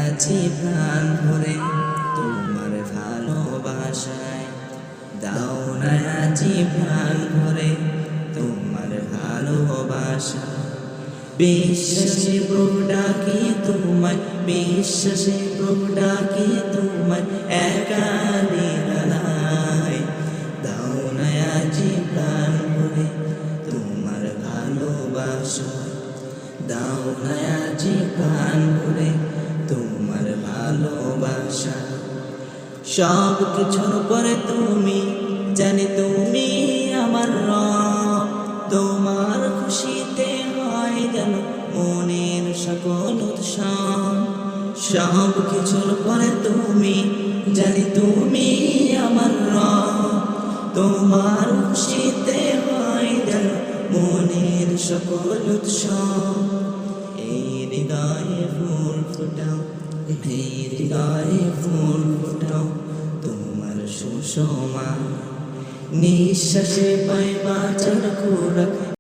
আছি প্রাণ ভরে তোমার ভালোবাসায়, দাও না আছি প্রাণ ভরে তোমার ভালোবাসা। বিশ্বাসে প্রভু ডাকি তোমায়, বিশ্বাসে প্রভু ডাকি তোমায়, একা নিরালায় দাও না আছি প্রাণ ভরে তোমার ভালোবাসা, দাও না আছি প্রাণ ভরে তোমার ভালোবাসা। সব কিছুর পরে তুমি, জানি তুমি আমার রব, তোমার খুশিতে হয় যেন মনের সকল উৎসব। সব কিছুর পরে তুমি, জানি তুমি আমার রব, তোমার খুশিতে হয় যেন মনের সকল উৎসব। এই হৃদয়ে ফুল ফুটাও, এই হৃদয়ে ফুল ফুটাও তোমার সুষমা, নিঃশ্বাসে পাই বাঁচার খোরাক।